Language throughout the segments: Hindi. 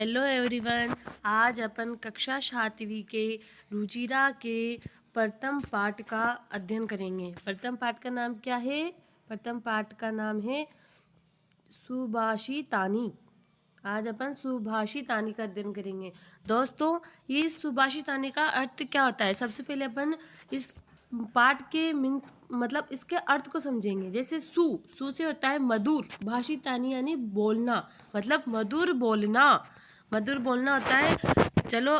Hello everyone. आज अपन कक्षा 7वीं के रुचिरा के प्रथम पाठ का अध्ययन करेंगे। प्रथम पाठ का नाम क्या है? प्रथम पाठ का नाम है सुभाषितानी। आज अपन सुभाषितानी का अध्ययन करेंगे। दोस्तों, ये सुभाषितानी का अर्थ क्या होता है? सबसे पहले अपन इस पाठ के मीन्स मतलब इसके अर्थ को समझेंगे। जैसे सु से होता है मधुर, भाषितानी यानी बोलना, मतलब मधुर बोलना, मधुर बोलना होता है। चलो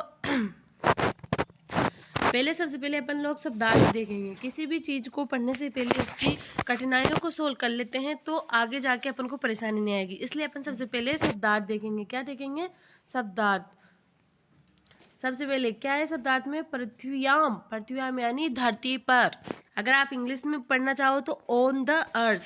पहले सबसे पहले अपन लोग शब्दार्थ देखेंगे। किसी भी चीज को पढ़ने से पहले उसकी कठिनाइयों को सोल्व कर लेते हैं तो आगे जाके अपन को परेशानी नहीं आएगी। इसलिए अपन सबसे पहले शब्दार्थ देखेंगे। क्या देखेंगे? शब्दार्थ। सबसे पहले क्या है शब्दार्थ में? पृथ्व्याम। पृथ्व्याम यानी धरती पर। अगर आप इंग्लिश में पढ़ना चाहो तो ऑन द अर्थ।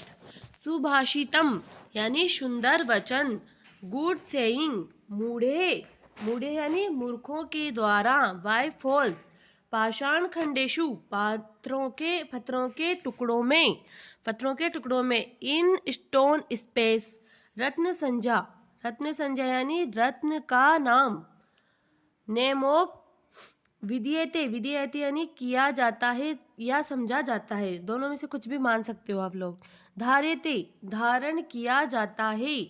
सुभाषितम यानी सुंदर वचन। Good saying. मूढ़े। मूढ़े यानी मूर्खों के द्वारा। By fools. पाषाण खंडेशु। पत्थरों के टुकड़ों में। पत्थरों के टुकड़ों में। In stone space. रत्न संज्ञा। रत्न संज्ञा यानी रत्न का नाम। नेम ऑफ विधीयते। विधीयते यानी किया जाता है या समझा जाता है। दोनों में से कुछ भी मान सकते हो आप लोग। धार्यते धारण किया जाता है।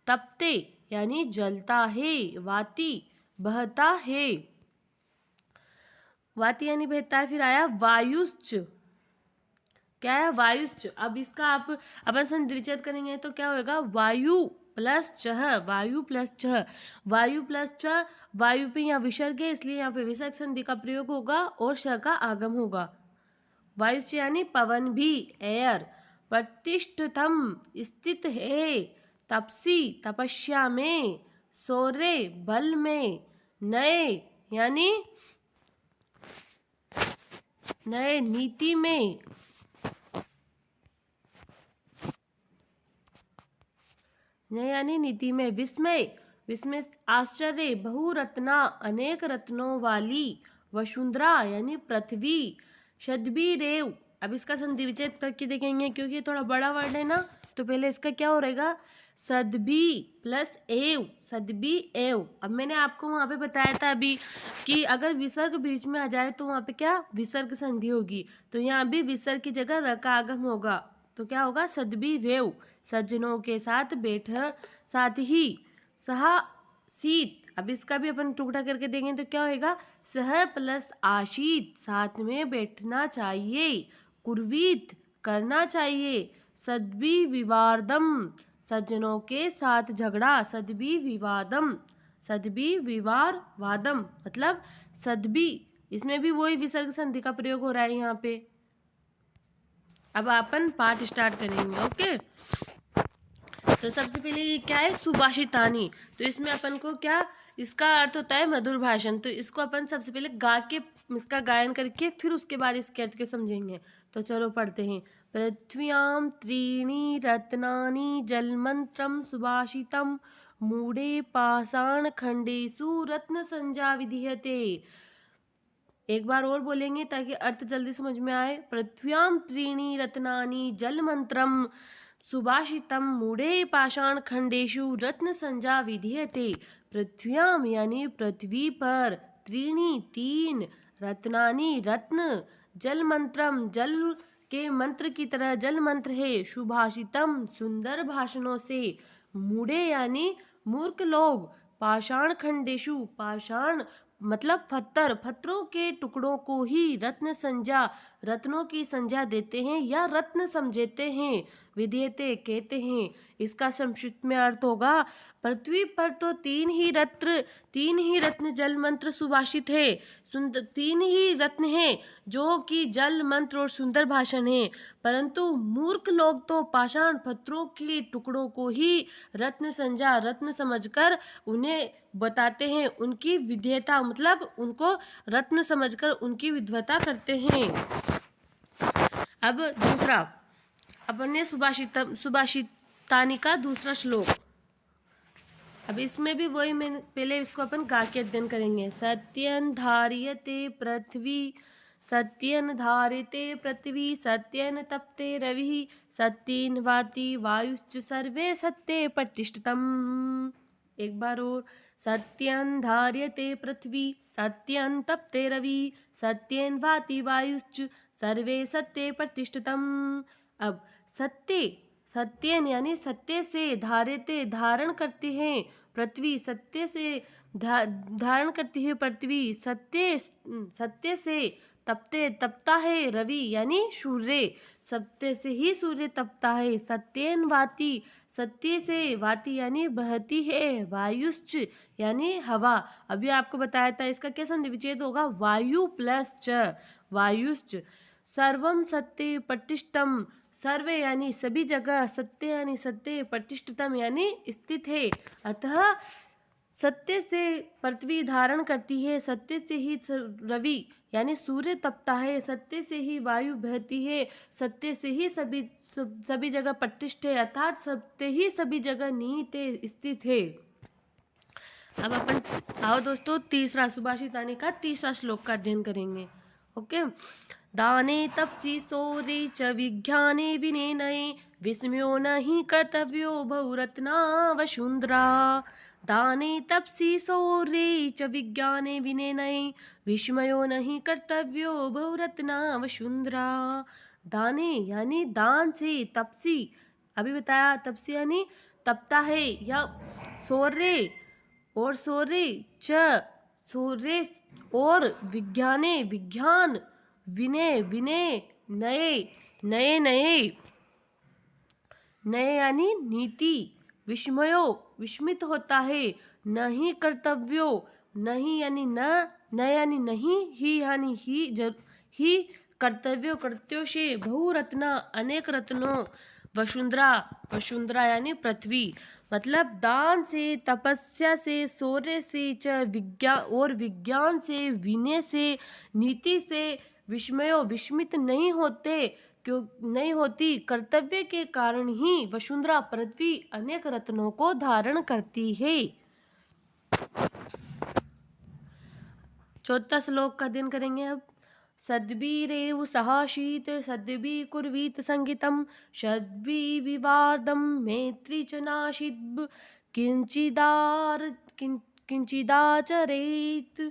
तपते यानी जलता है। वाति बहता है। वाति यानी बहता है। फिर आया वायुश्च। क्या है? वायुश्च। अब इसका आप अपन संधिविच्छेद करेंगे तो क्या होगा? वायु प्लस चह। वायु प्लस चह। वायु प्लस चह। वायु पे यहाँ विसर्ग है इसलिए यहाँ पे विसर्ग संधि का प्रयोग होगा और श का आगम होगा। वायुश्च यानी पवन भी, एयर। प्रतिष्ठितम स्थित है। तपसी तपस्या में। शौर्य बल में। नए यानी नए नीति में। नए यानी नीति में। विस्मय। विस्मय आश्चर्य। बहुरत्ना अनेक रत्नों वाली। वसुंधरा यानी पृथ्वी। सदबी रेव। अब इसका संधि विच्छेद करके देखेंगे क्योंकि ये थोड़ा बड़ा वर्ड है ना, तो पहले इसका क्या हो रहेगा? सदबी प्लस एव। सदबी एव। अब मैंने आपको वहां पे बताया था अभी कि अगर विसर्ग बीच में आ जाए तो वहां पे क्या? विसर्ग संधि होगी। तो यहाँ भी विसर्ग की जगह र का आगम होगा तो क्या होगा? सदबी रेव। सज्जनों के साथ बैठ। साथ ही सहा शीत। अब इसका भी अपन टुकड़ा करके देंगे तो क्या होएगा? सह प्लस आशीत। साथ में बैठना चाहिए। कुर्वीत करना चाहिए। सद्बी विवादम। सज्जनों के साथ झगड़ा। सद्बी विवादम। सद्बी विवार वादम मतलब सद्बी। इसमें भी वही विसर्ग संधि का प्रयोग हो रहा है यहाँ पे। अब अपन पाठ स्टार्ट करेंगे। ओके, तो सबसे पहले ये क्या है? सुभाषितानी। तो इसमें अपन को क्या? इसका अर्थ होता है मधुर भाषण। तो इसको अपन सबसे पहले गा के इसका गायन करके फिर उसके बाद इसके अर्थ के समझेंगे। तो चलो पढ़ते हैं। पृथ्व्याम त्रीणि रत्नानि जलमंत्रम सुभाषितम मूढ़े पाषाण खंडेषु रत्न संज्ञा विधीयते। एक बार और बोलेंगे ताकि अर्थ जल्दी समझ में आए। पृथ्व्याम त्रीणि रत्नानि जलमंत्रम सुभाषितम मूढ़े पाषाण खंडेषु रत्न संज्ञा विधीयते। पृथ्व्याम यानी पृथ्वी पर। त्रीणि तीन। रत्नानि रत्न। जल मंत्रम जल के मंत्र की तरह जल मंत्र है। सुभाषितम सुंदर भाषणों से। मूढ़े यानी मूर्ख लोग। पाषाण खंडेषु पाषाण मतलब पत्थर। पत्थरों के टुकड़ों को ही रत्न संज्ञा रत्नों की संज्ञा देते हैं या रत्न समझते हैं। विधेयते कहते हैं। इसका संक्षिप्त में अर्थ होगा, पृथ्वी पर तो तीन ही रत्न जल मंत्र सुभाषित है। सुंदर तीन ही रत्न हैं जो कि जल मंत्र और सुंदर भाषण है, परंतु मूर्ख लोग तो पाषाण पत्थरों के टुकड़ों को ही रत्न संज्ञा रत्न समझकर उन्हें बताते हैं। उनकी विधेयता मतलब उनको रत्न समझकर उनकी विद्वता करते हैं। अब दूसरा अपन ने सुभाषितानी का दूसरा श्लोक। अब इसमें भी वही मैंने पहले इसको अपन गा के अध्ययन करेंगे। सत्यं धार्यते पृथ्वी। सत्यं धार्यते पृथ्वी। सत्यं तप्ते रविः। सत्येन वाति वायुश्च सर्वे सत्ये प्रतिष्ठितम्। एक बार और। सत्यं धार्यते पृथ्वी, सत्यं तप्ते रवि, सत्येन भाति वायुश्च, सर्वे सत्ये प्रतिष्ठितम्। अब सत्य, सत्येन यानी सत्य से, धार्यते धारण करते हैं, पृथ्वी सत्य से धारण करती है पृथ्वी, सत्य सत्य से, तपते तपता है रवि यानी सूर्य, सत्य से ही सूर्य तपता है, सत्येन वाति सत्य से, वाति यानी बहती है, वायुश्च यानी हवा। अभी आपको बताया था इसका क्या संधि विच्छेद होगा, वायु प्लस च, वायुश्च। सर्वम सत्य प्रतिष्ठम, सर्वे यानी सभी जगह, सत्य यानी सत्य, प्रतिष्ठितम यानी स्थित है, अतः सत्य से पृथ्वी धारण करती है, सत्य से ही रवि यानी सूर्य तपता है, सत्य से ही वायु बहती है, सत्य से ही सभी जगह प्रतिष्ठित है, अर्थात सत्य ही सभी जगह निहित है, स्थित है। अब अपन आओ दोस्तों तीसरा सुभाषितानी का तीसरा श्लोक का अध्ययन करेंगे। ओके। दाने तपसि सौरे च विज्ञाने विनेनये, विस्मयो न हि कर्तव्यो बहुरत्ना वसुंधरा। दाने तपसि सौरे च विज्ञाने विनेनये, विस्मयो न हि कर्तव्यो बहुरत्ना वसुंधरा। दाने यानी दान से, तपसी अभी बताया, तपसी यानी तपता है, या सौर्य और सौर्य च, सूर्य और विज्ञाने विज्ञान, विनय विनय, नए नए नए, नए यानी नीति, विस्मयो विस्मित होता है, नहीं कर्तव्यो, नहीं यानी न यानी नहीं, ही यानी ही कर्तव्यो कर्त्यो से, बहुरत्ना अनेक रत्नों, वसुंधरा वसुंधरा यानी पृथ्वी। मतलब दान से, तपस्या से, शौर्य से, च विज्ञान और विज्ञान से, विनय से, नीति से, विस्मयो विस्मित नहीं होते, क्यों नहीं होती, कर्तव्य के कारण ही वसुंधरा पृथ्वी अनेक रत्नों को धारण करती है। चौथा श्लोक का अध्ययन करेंगे अब। सद्भिरेव सहाशीत, सद्भिः कुर्वीत संगितम्, सद्भिः विवादं मैत्री च नाशिद्, किंचिदाचरेत्।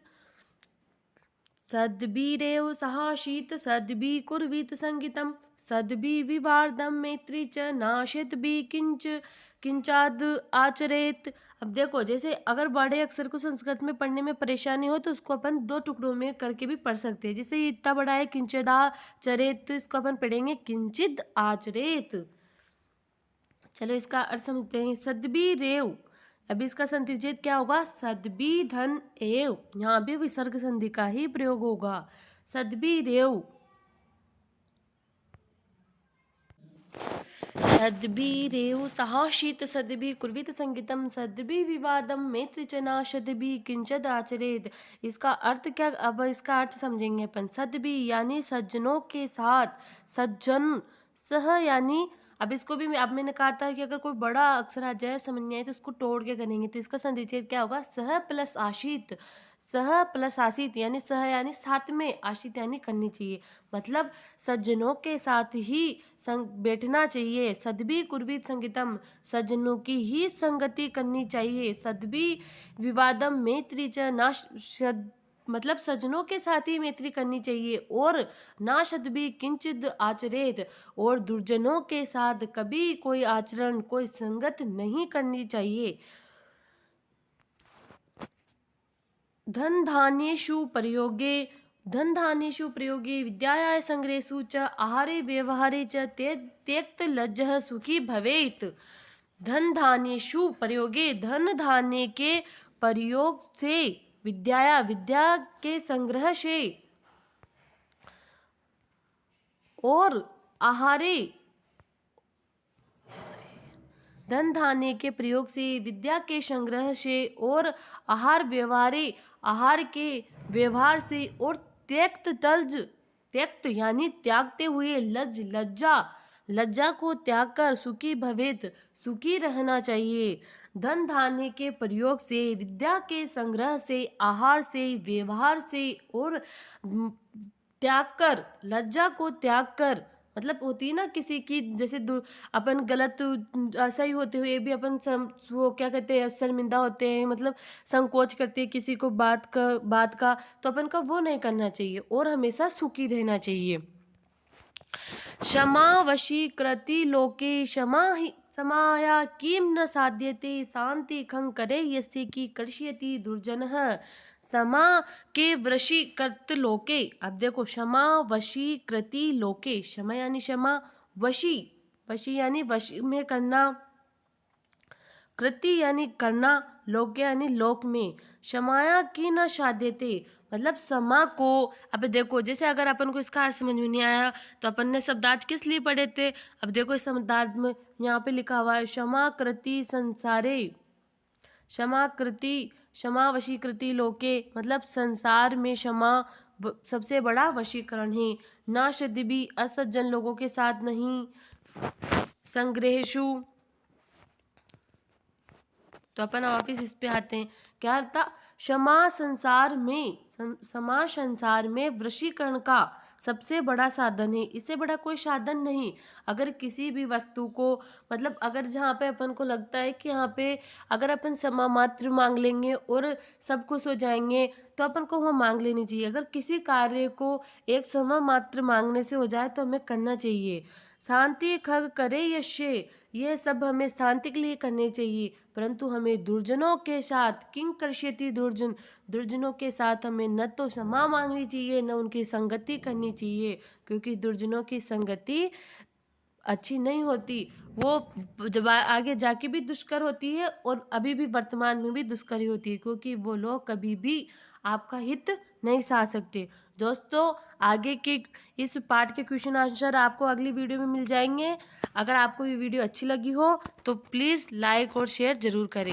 सद्भिरेव सहाशीत, सद्भिः कुर्वीत संगितम्, सद्भिः विवादं मैत्री च नाशिद्भिः किंचाद आचरेत। अब देखो, जैसे अगर बड़े अक्षर को संस्कृत में पढ़ने में परेशानी हो तो उसको अपन दो टुकड़ों में करके भी पढ़ सकते हैं। जैसे ये इतना बड़ा है किंचिदा चरेत, तो इसको अपन पढ़ेंगे किंचिद आचरेत। चलो इसका अर्थ समझते हैं। सद्भी रेव, अभी इसका संधि विच्छेद क्या होगा, सद्भी धन एव, यहाँ भी विसर्ग संधि का ही प्रयोग होगा। सद्भी रेव, सद्भिरेव सहाशीत, सद्भिः कुर्वीत संगितम्, सद्भिः विवादं मैत्री च न सद्भिः किंचिद आचरेत। इसका अर्थ क्या, अब इसका अर्थ समझेंगे अपन। सद्भिः यानी सज्जनों के साथ, सज्जन, सह यानी, अब इसको भी अब मैंने कहा था कि अगर कोई बड़ा अक्षर आ जाए समझ नहीं आए तो उसको तोड़ के करेंगे, तो इसका संधि विच्छेद क्या होगा, सह प्लस आशीत, सह प्लस आशित यानी सह यानी साथ में, आशित यानी करनी चाहिए, मतलब सज्जनों के साथ ही संग बैठना चाहिए। सद्भिः कुर्वीत संगितम, सज्जनों की ही संगति करनी चाहिए। सद्भिः विवादम मैत्री च नाश, मतलब सज्जनों के साथ ही मैत्री करनी चाहिए। और ना सद्भिः किंचिद आचरेत, और दुर्जनों के साथ कभी कोई आचरण, कोई संगत नहीं करनी चाहिए। धन धान्येषु प्रयोगे, धन धान्येषु प्रयोगे, विद्यायाः संग्रहेषु च, आहारे व्यवहारे च त्यक्त लज्जः सुखी भवेत्। धन धान्येषु प्रयोगे, धन धान्य के प्रयोग से, विद्याया विद्या के संग्रह से, और आहारे धन धान्य के प्रयोग से, विद्या के संग्रह से, और आहार व्यवहारे आहार के व्यवहार से, और त्यक्त तल्ज, त्यक्त यानी त्यागते हुए, लज्ज लज्जा लज्जा को त्याग कर, सुखी भवेत सुखी रहना चाहिए। धन धान्य के प्रयोग से, विद्या के संग्रह से, आहार से, व्यवहार से, और त्याग कर, लज्जा को त्याग कर मतलब होती है ना किसी की, जैसे अपन गलत सही होते हुए भी अपन वो क्या कहते हैं, शर्मिंदा होते हैं, मतलब संकोच करते हैं किसी को बात का, तो अपन का वो नहीं करना चाहिए और हमेशा सुखी रहना चाहिए। क्षमा वशीकृति लोके क्षमा ही समाया किम न साध्यते शांति खं करे यस्य की कर्षयति दुर्जनः। क्षमा के वशीकृत लोके, अब देखो क्षमा वशीकृति लोके, क्षमा यानी क्षमा, वशी, वशी यानी वश में करना, कृति यानी करना, लोके यानी लोक में, क्षमाया की न साध्यते, मतलब क्षमा को, अब देखो जैसे अगर अपन को इसका अर्थ समझ में नहीं आया तो अपन ने शब्दार्थ किस लिए पढ़े थे। अब देखो इस शब्दार्थ में यहाँ पे लिखा हुआ है क्षमा कृति संसारे, क्षमा कृति, क्षमा वशीकृति लोके, मतलब संसार में क्षमा सबसे बड़ा वशीकरण है। ना भी असज्जन लोगों के साथ नहीं, संग्रहेशु, तो अपन वापिस इस पे आते हैं। क्या था, क्षमा संसार में, क्षमा संसार में वशीकरण का सबसे बड़ा साधन है, इससे बड़ा कोई साधन नहीं। अगर किसी भी वस्तु को, मतलब अगर जहाँ पे अपन को लगता है कि यहाँ पे अगर अपन क्षमा मात्र मांग लेंगे और सब खुश हो जाएंगे, तो अपन को वहाँ मांग लेनी चाहिए। अगर किसी कार्य को एक क्षमा मात्र मांगने से हो जाए तो हमें करना चाहिए। शांति खग करे यश्य, ये सब हमें शांति के लिए करने चाहिए, परंतु हमें दुर्जनों के साथ किंग कर्ष्यति दुर्जन, दुर्जनों के साथ हमें न तो क्षमा मांगनी चाहिए न उनकी संगति करनी चाहिए, क्योंकि दुर्जनों की संगति अच्छी नहीं होती। वो जब आगे जाके भी दुष्कर होती है और अभी भी वर्तमान में भी दुष्कर ही होती है, क्योंकि वो लोग कभी भी आपका हित नहीं साध सकते। दोस्तों, आगे के इस पार्ट के क्वेश्चन आंसर आपको अगली वीडियो में मिल जाएंगे। अगर आपको ये वीडियो अच्छी लगी हो तो प्लीज़ लाइक और शेयर ज़रूर करें।